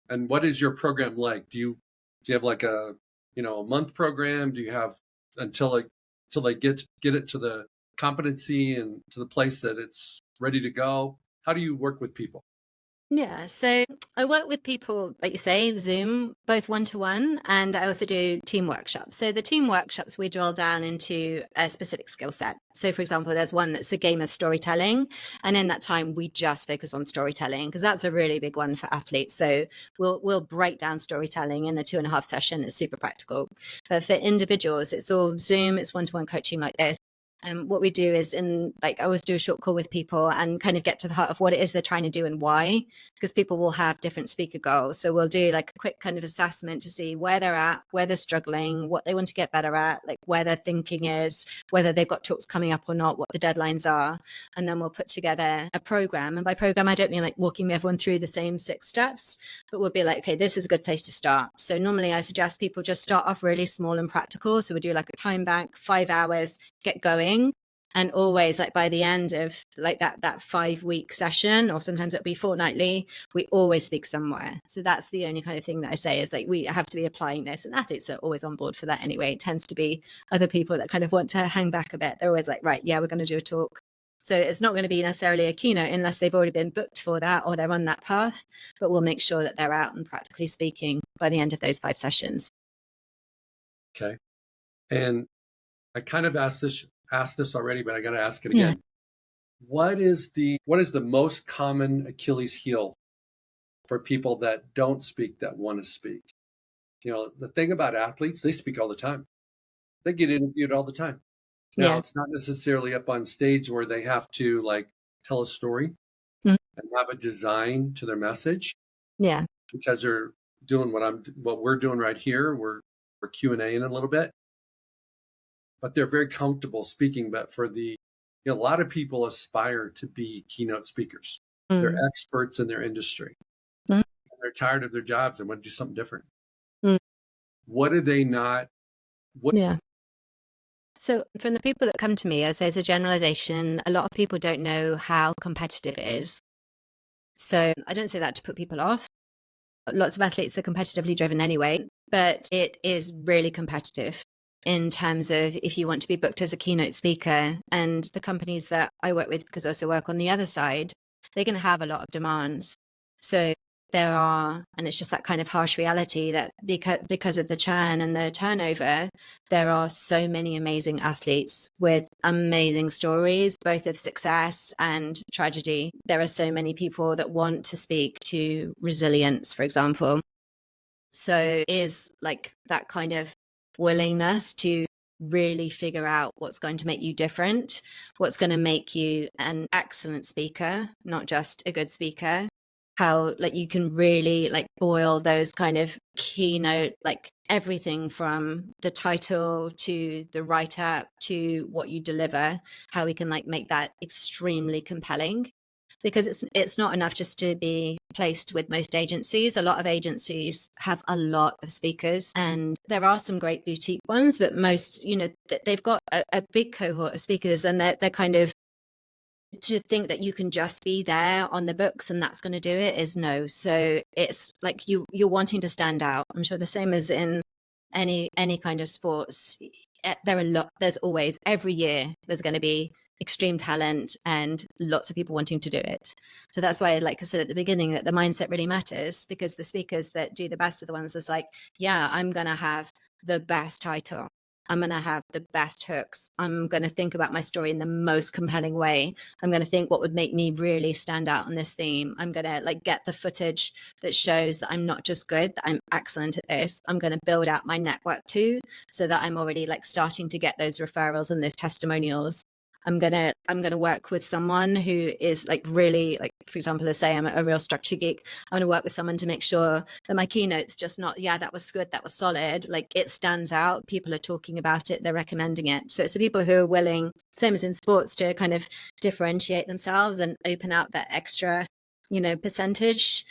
And what is your program like? Do you have like a month program? Do you have until they get it to the competency and to the place that it's ready to go? How do you work with people? Yeah, so I work with people, like you say, Zoom, both one-to-one, and I also do team workshops. So the team workshops, we drill down into a specific skill set. So for example, there's one that's the game of storytelling. And in that time, we just focus on storytelling, because that's a really big one for athletes. So we'll break down storytelling in a 2.5 session. It's super practical. But for individuals, it's all Zoom, it's one-to-one coaching like this. And what we do is, I always do a short call with people and kind of get to the heart of what it is they're trying to do and why, because people will have different speaker goals. So we'll do like a quick kind of assessment to see where they're at, where they're struggling, what they want to get better at, like where their thinking is, whether they've got talks coming up or not, what the deadlines are. And then we'll put together a program. And by program, I don't mean like walking everyone through the same 6 steps, but we'll be like, okay, this is a good place to start. So normally I suggest people just start off really small and practical. So we do like a time bank, 5 hours, get going. And always, like by the end of like that 5-week session, or sometimes it'll be fortnightly, we always speak somewhere. So that's the only kind of thing that I say is like, we have to be applying this, and athletes are always on board for that anyway. It tends to be other people that kind of want to hang back a bit. They're always like, right, yeah, we're going to do a talk. So it's not going to be necessarily a keynote unless they've already been booked for that or they're on that path, but we'll make sure that they're out and practically speaking by the end of those 5 sessions. Okay. And I kind of asked this already, but I got to ask it again. Yeah. What is the most common Achilles heel for people that don't speak, that want to speak? The thing about athletes, they speak all the time. They get interviewed all the time. Now, it's not necessarily up on stage where they have to like tell a story and have a design to their message. Yeah. Because they're doing what we're doing right here. We're Q&A in a little bit. But they're very comfortable speaking. But for a lot of people aspire to be keynote speakers. They're experts in their industry. And they're tired of their jobs and want to do something different. What do they not? So from the people that come to me, I say it's a generalization. A lot of people don't know how competitive it is. So I don't say that to put people off. Lots of athletes are competitively driven anyway, but it is really competitive. in terms of if you want to be booked as a keynote speaker. And the companies that I work with, because I also work on the other side, they're going to have a lot of demands. So there are, and it's just that kind of harsh reality that because of the churn and the turnover, there are so many amazing athletes with amazing stories, both of success and tragedy. There are so many people that want to speak to resilience, for example. So is like that kind of willingness to really figure out what's going to make you different, what's going to make you an excellent speaker, not just a good speaker, how like you can really like boil those kind of keynote, like everything from the title to the write-up to what you deliver, how we can like make that extremely compelling. Because it's not enough just to be placed with most agencies. A lot of agencies have a lot of speakers, and there are some great boutique ones, but most, you know, they've got a big cohort of speakers, and they're kind of, to think that you can just be there on the books and that's going to do it is no. So it's like you're wanting to stand out. I'm sure the same as in any kind of sports. There's always, every year there's going to be extreme talent and lots of people wanting to do it. So that's why, like I said at the beginning, that the mindset really matters, because the speakers that do the best are the ones that's like, yeah, I'm going to have the best title, I'm going to have the best hooks, I'm going to think about my story in the most compelling way, I'm going to think what would make me really stand out on this theme, I'm going to like get the footage that shows that I'm not just good, that I'm excellent at this, I'm going to build out my network too, so that I'm already like starting to get those referrals and those testimonials. I'm gonna work with someone who is like really, like, for example, let's say I'm a real structure geek. I'm gonna work with someone to make sure that my keynote's just not, yeah, that was good, that was solid. Like, it stands out. People are talking about it. They're recommending it. So it's the people who are willing, same as in sports, to kind of differentiate themselves and open out that extra, you know, percentage.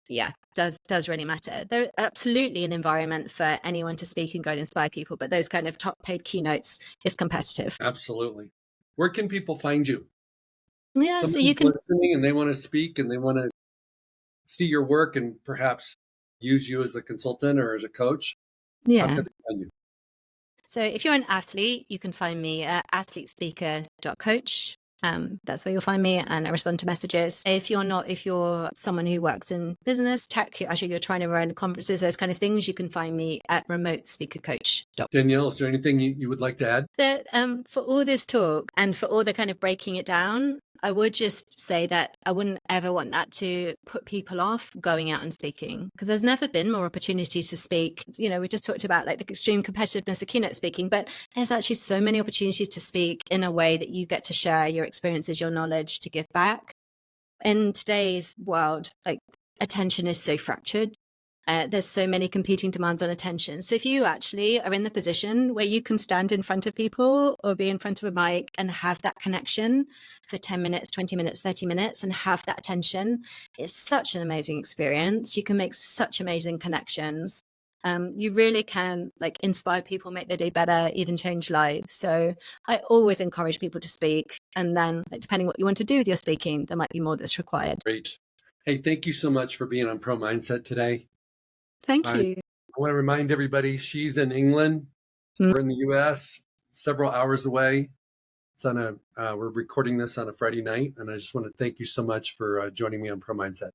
Yeah, does really matter. There's absolutely an environment for anyone to speak and go and inspire people, but those kind of top paid keynotes is competitive. Absolutely. Where can people find you? Yeah, so you Somebody's can, listening and they want to speak and they want to see your work and perhaps use you as a consultant or as a coach. How yeah. can they find you? So if you're an athlete, you can find me at athletespeaker.coach. That's where you'll find me, and I respond to messages. If you're someone who works in business, tech, actually you're trying to run conferences, those kind of things, you can find me at remotespeakercoach.com. Danielle, is there anything you would like to add? That for all this talk and for all the kind of breaking it down, I would just say that I wouldn't ever want that to put people off going out and speaking, because there's never been more opportunities to speak. You know, we just talked about like the extreme competitiveness of keynote speaking, but there's actually so many opportunities to speak in a way that you get to share your experiences, your knowledge, to give back. In today's world, like, attention is so fractured. There's so many competing demands on attention. So if you actually are in the position where you can stand in front of people or be in front of a mic and have that connection for 10 minutes, 20 minutes, 30 minutes, and have that attention, it's such an amazing experience. You can make such amazing connections. You really can like inspire people, make their day better, even change lives. So I always encourage people to speak. And then, like, depending what you want to do with your speaking, there might be more that's required. Great. Hey, thank you so much for being on Pro Mindset today. Thank you. I want to remind everybody, she's in England. We're in the US, several hours away. It's on we're recording this on a Friday night, and I just want to thank you so much for joining me on Pro Mindset.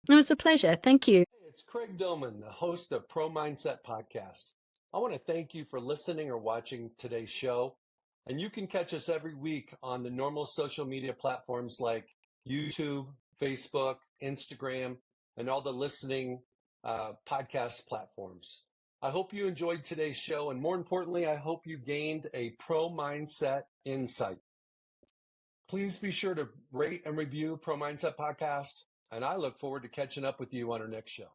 It was a pleasure. Thank you. Hey, it's Craig Doman, the host of Pro Mindset Podcast. I want to thank you for listening or watching today's show. And you can catch us every week on the normal social media platforms like YouTube, Facebook, Instagram, and all the listening podcast platforms. I hope you enjoyed today's show, and more importantly, I hope you gained a pro mindset insight. Please be sure to rate and review Pro Mindset Podcast, and I look forward to catching up with you on our next show.